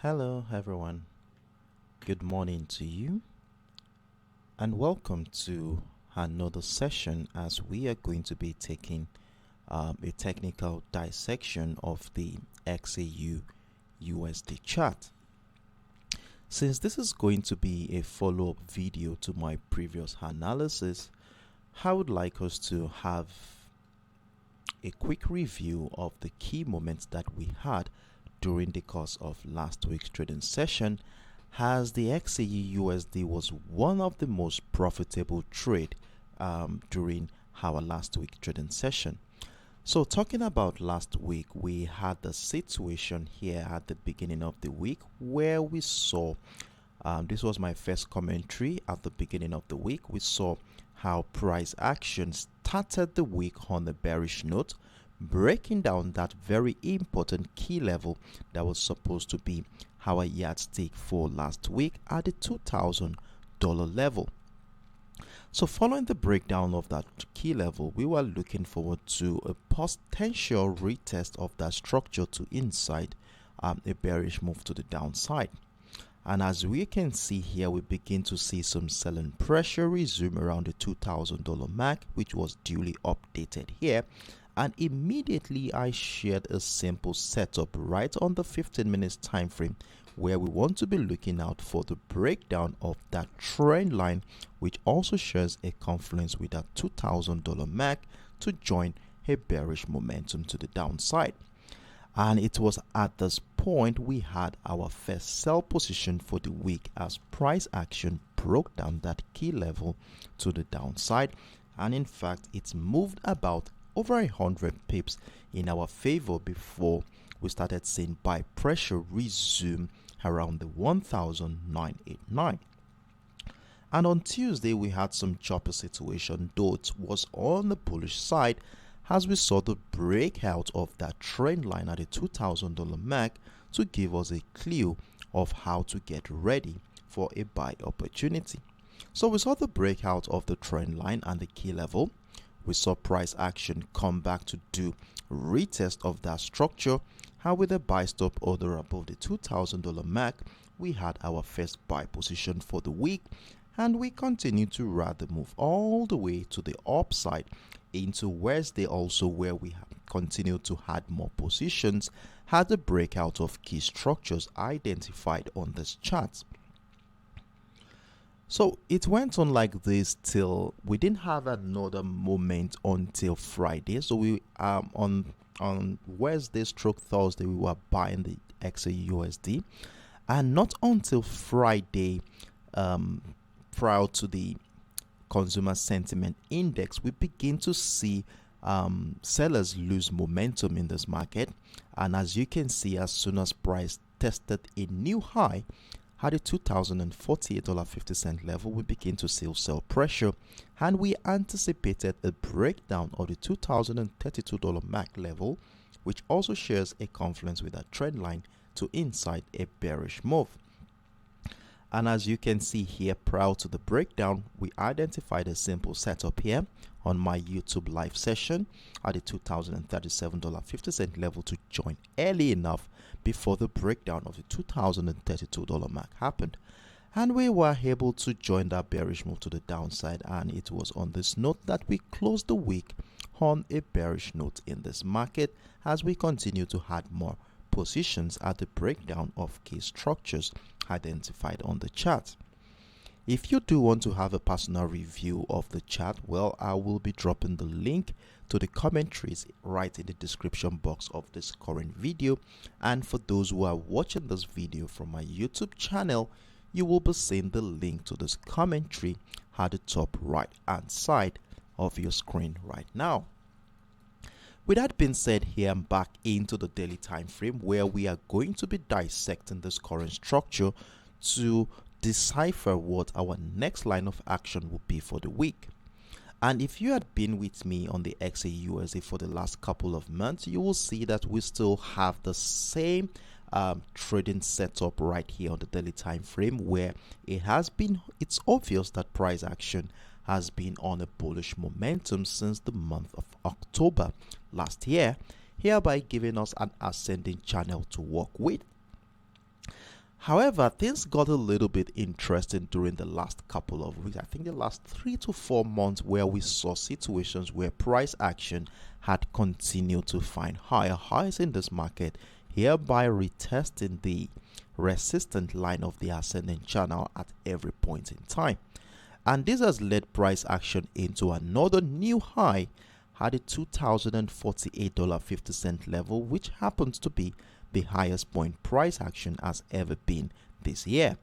Hello, everyone. Good morning to you, and welcome to another session as we are going to be taking a technical dissection of the XAUUSD chart. Since this is going to be a follow-up video to my previous analysis, I would like us to have a quick review of the key moments that we had during the course of last week's trading session, as the XAUUSD was one of the most profitable trade during our last week trading session. So talking about last week, we had the situation here at the beginning of the week where we saw, this was my first commentary at the beginning of the week, we saw how price action started the week on a bearish note, breaking down that very important key level that was supposed to be our yardstick for last week at the $2,000 level. So following the breakdown of that key level, we were looking forward to a potential retest of that structure to inside a bearish move to the downside. And as we can see here, we begin to see some selling pressure resume around the $2,000 mark, which was duly updated here. And immediately I shared a simple setup right on the 15 minutes time frame where we want to be looking out for the breakdown of that trend line, which also shares a confluence with that $2,000 mark to join a bearish momentum to the downside. And it was at this point we had our first sell position for the week as price action broke down that key level to the downside, and in fact it's moved about over 100 pips in our favor before we started seeing buy pressure resume around the 1,989. And on Tuesday we had some choppy situation, though it was on the bullish side as we saw the breakout of that trend line at the $2,000 mark to give us a clue of how to get ready for a buy opportunity. So we saw the breakout of the trend line and the key level. We saw price action come back to do retest of that structure, and with a buy stop order above the $2,000 mark, we had our first buy position for the week, and we continue to rather move all the way to the upside into Wednesday also, where we have continued to add more positions, had the breakout of key structures identified on this chart. So it went on like this till we didn't have another moment until Friday. So we on Wednesday stroke Thursday we were buying the XAUUSD, and not until Friday, prior to the consumer sentiment index, we begin to see sellers lose momentum in this market. And as you can see, as soon as price tested a new high at the $2,048.50 level, we begin to see sell pressure, and we anticipated a breakdown of the $2,032 mark level, which also shares a confluence with a trend line to inside a bearish move. And as you can see here, prior to the breakdown, we identified a simple setup here on my YouTube live session at the $2,037.50 level to join early enough before the breakdown of the $2,032 mark happened. And we were able to join that bearish move to the downside, and it was on this note that we closed the week on a bearish note in this market as we continue to add more positions at the breakdown of key structures identified on the chart. If you do want to have a personal review of the chart, well, I will be dropping the link to the commentaries right in the description box of this current video. And for those who are watching this video from my YouTube channel, you will be seeing the link to this commentary at the top right hand side of your screen right now. With that being said, here I'm back into the daily time frame where we are going to be dissecting this current structure to decipher what our next line of action will be for the week. And if you had been with me on the XAUUSD for the last couple of months, you will see that we still have the same trading setup right here on the daily time frame, where it's obvious that price action has been on a bullish momentum since the month of October last year, hereby giving us an ascending channel to work with. However, things got a little bit interesting during the last couple of weeks. I think the last 3 to 4 months, where we saw situations where price action had continued to find higher highs in this market, hereby retesting the resistant line of the ascending channel at every point in time. And this has led price action into another new high at the $2,048.50 level, which happens to be the highest point price action has ever been this year.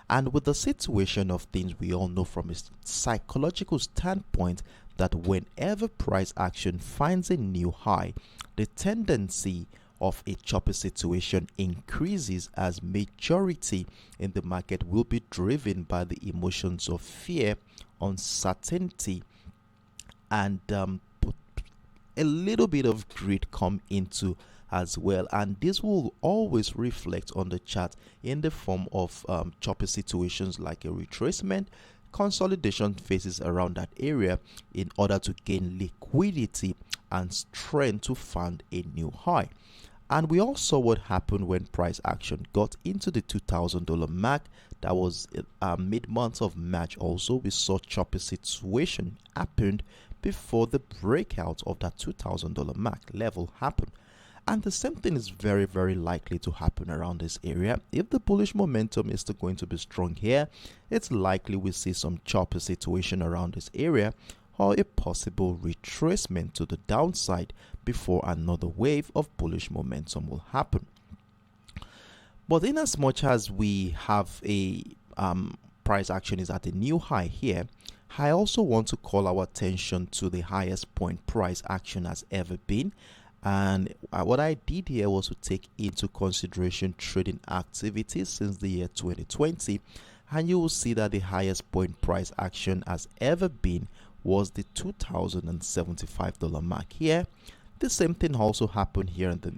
And with the situation of things, we all know from a psychological standpoint that whenever price action finds a new high, the tendency of a choppy situation increases, as majority in the market will be driven by the emotions of fear, uncertainty, and a little bit of greed come into as well. And this will always reflect on the chart in the form of choppy situations like a retracement, consolidation phases around that area in order to gain liquidity and strength to find a new high. And we all saw what happened when price action got into the $2,000 mark. That was mid-month of March. Also, we saw choppy situation happened before the breakout of that $2,000 mark level happened. And the same thing is very, very likely to happen around this area. If the bullish momentum is still going to be strong here, it's likely we see some choppy situation around this area, or a possible retracement to the downside before another wave of bullish momentum will happen. But in as much as we have a price action is at a new high here, I also want to call our attention to the highest point price action has ever been. And what I did here was to take into consideration trading activities since the year 2020, and you will see that the highest point price action has ever been was the $2,075 mark here. The same thing also happened here in the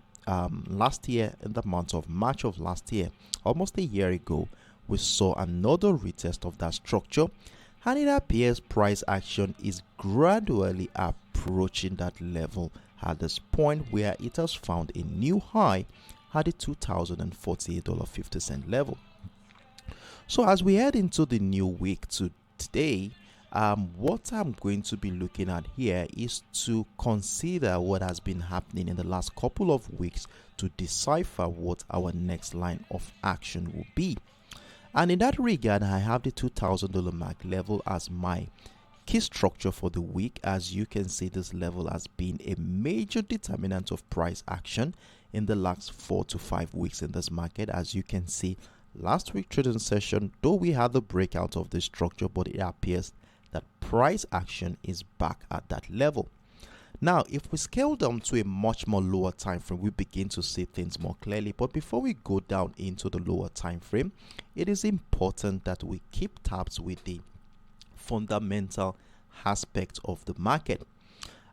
last year, in the month of March of last year, almost a year ago. We saw another retest of that structure, and it appears price action is gradually approaching that level at this point, where it has found a new high at the $2,048.50 level. So as we head into the new week today, what I'm going to be looking at here is to consider what has been happening in the last couple of weeks to decipher what our next line of action will be. And in that regard, I have the $2,000 mark level as my key structure for the week. As you can see, this level has been a major determinant of price action in the last 4 to 5 weeks in this market. As you can see, last week trading session, though we had the breakout of this structure, but it appears that price action is back at that level. Now, if we scale down to a much more lower time frame, we begin to see things more clearly. But before we go down into the lower time frame, it is important that we keep tabs with the fundamental aspect of the market.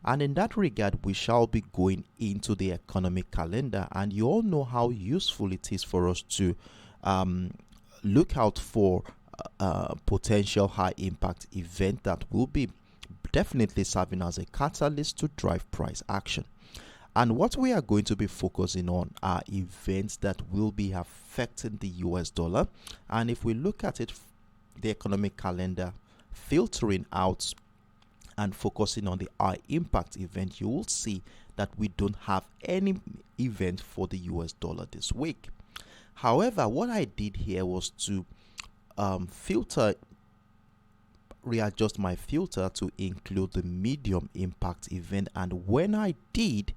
And in that regard, we shall be going into the economic calendar, and you all know how useful it is for us to look out for potential high impact event that will be definitely serving as a catalyst to drive price action. And what we are going to be focusing on are events that will be affecting the US dollar. And if we look at it, the economic calendar, filtering out and focusing on the high impact event, you will see that we don't have any event for the US dollar this week. However, what I did here was to readjust my filter to include the medium impact event, and when I did,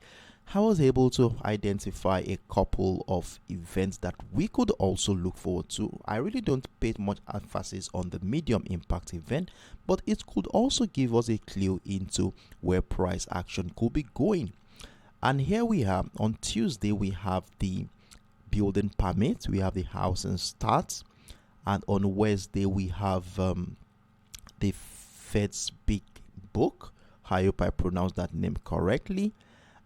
I was able to identify a couple of events that we could also look forward to. I really don't pay much emphasis on the medium impact event, but it could also give us a clue into where price action could be going. And here we have, on Tuesday, we have the building permit, we have the housing starts, and on Wednesday we have the Fed's big book. I hope I pronounced that name correctly.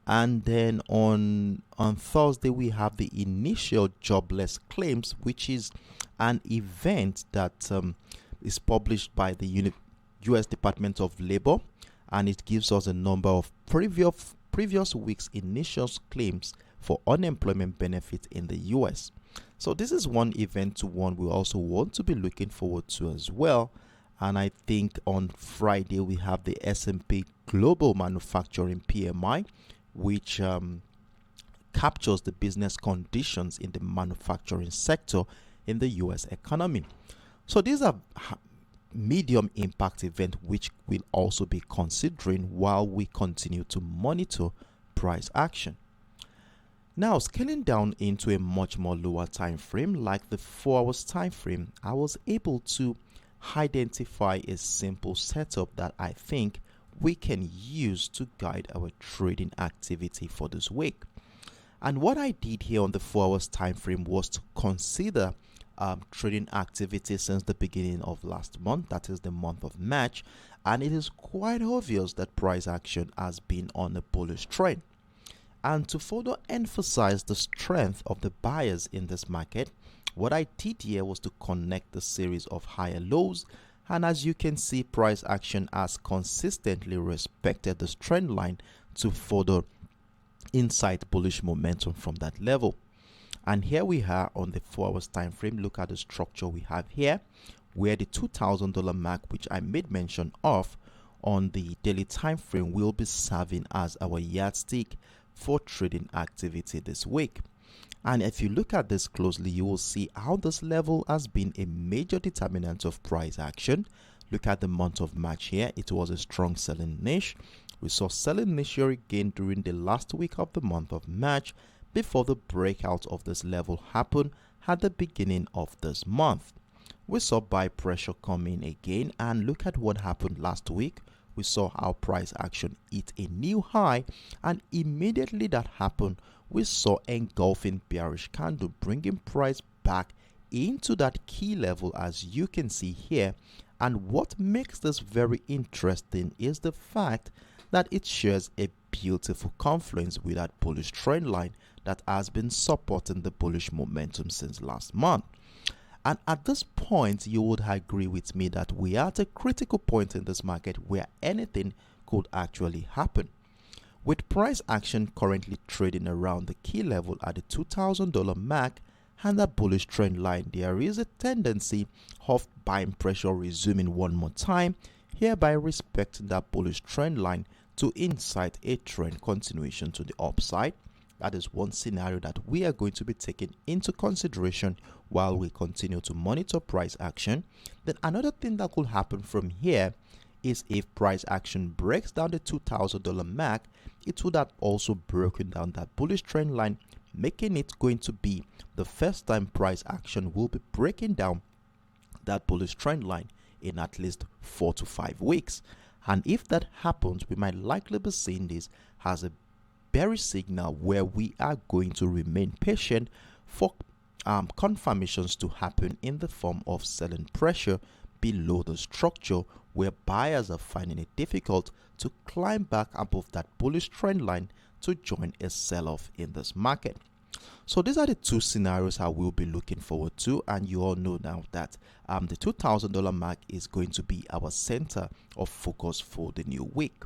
And then on Thursday we have the initial jobless claims, which is an event that is published by the US Department of Labor, and it gives us a number of previous weeks' initial claims for unemployment benefits in the US. So this is one event to one we also want to be looking forward to as well. And I think on Friday we have the S&P Global Manufacturing PMI, which captures the business conditions in the manufacturing sector in the US economy. So these are medium impact event which we'll also be considering while we continue to monitor price action. Now, scaling down into a much more lower time frame like the 4 hours time frame, I was able to identify a simple setup that I think we can use to guide our trading activity for this week. And what I did here on the 4 hours time frame was to consider trading activity since the beginning of last month, that is the month of March, and it is quite obvious that price action has been on a bullish trend. And to further emphasize the strength of the buyers in this market, what I did here was to connect the series of higher lows, and as you can see, price action has consistently respected this trend line to further incite bullish momentum from that level. And here we are on the 4 hours time frame. Look at the structure we have here, where the $2,000 mark, which I made mention of on the daily time frame, will be serving as our yardstick for trading activity this week. And if you look at this closely, you will see how this level has been a major determinant of price action. Look at the month of March here. It was a strong selling niche. We saw selling niche here again during the last week of the month of March before the breakout of this level happened at the beginning of this month. We saw buy pressure come in again, and look at what happened last week. We saw how price action hit a new high, and immediately that happened, we saw engulfing bearish candle bringing price back into that key level, as you can see here. And what makes this very interesting is the fact that it shares a beautiful confluence with that bullish trend line that has been supporting the bullish momentum since last month. And at this point, you would agree with me that we are at a critical point in this market where anything could actually happen. With price action currently trading around the key level at the $2,000 mark and that bullish trend line, there is a tendency of buying pressure resuming one more time, hereby respecting that bullish trend line to incite a trend continuation to the upside. That is one scenario that we are going to be taking into consideration while we continue to monitor price action. Then another thing that could happen from here is if price action breaks down the $2,000 mark, it would have also broken down that bullish trend line, making it going to be the first time price action will be breaking down that bullish trend line in at least 4 to 5 weeks. And if that happens, we might likely be seeing this as a bearish signal where we are going to remain patient for confirmations to happen in the form of selling pressure below the structure, where buyers are finding it difficult to climb back above that bullish trend line to join a sell-off in this market. So these are the two scenarios I will be looking forward to, and you all know now that the $2,000 mark is going to be our center of focus for the new week.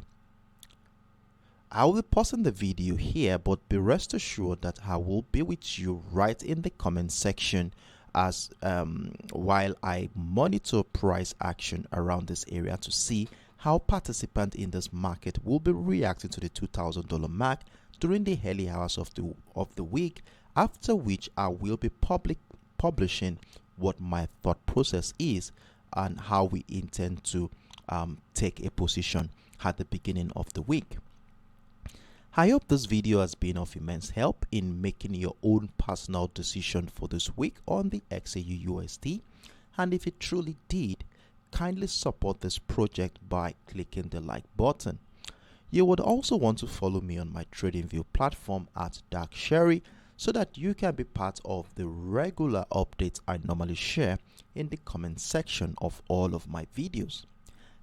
I will be pausing the video here, but be rest assured that I will be with you right in the comment section as while I monitor price action around this area to see how participants in this market will be reacting to the $2,000 mark during the early hours of the week, after which I will be publishing what my thought process is and how we intend to take a position at the beginning of the week. I hope this video has been of immense help in making your own personal decision for this week on the XAUUSD, and if it truly did, kindly support this project by clicking the like button. You would also want to follow me on my TradingView platform at Dark Sherry so that you can be part of the regular updates I normally share in the comment section of all of my videos.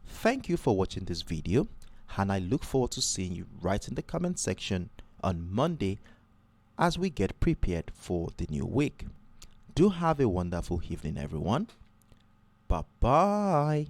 Thank you for watching this video, and I look forward to seeing you right in the comment section on Monday as we get prepared for the new week. Do have a wonderful evening, everyone. Bye-bye.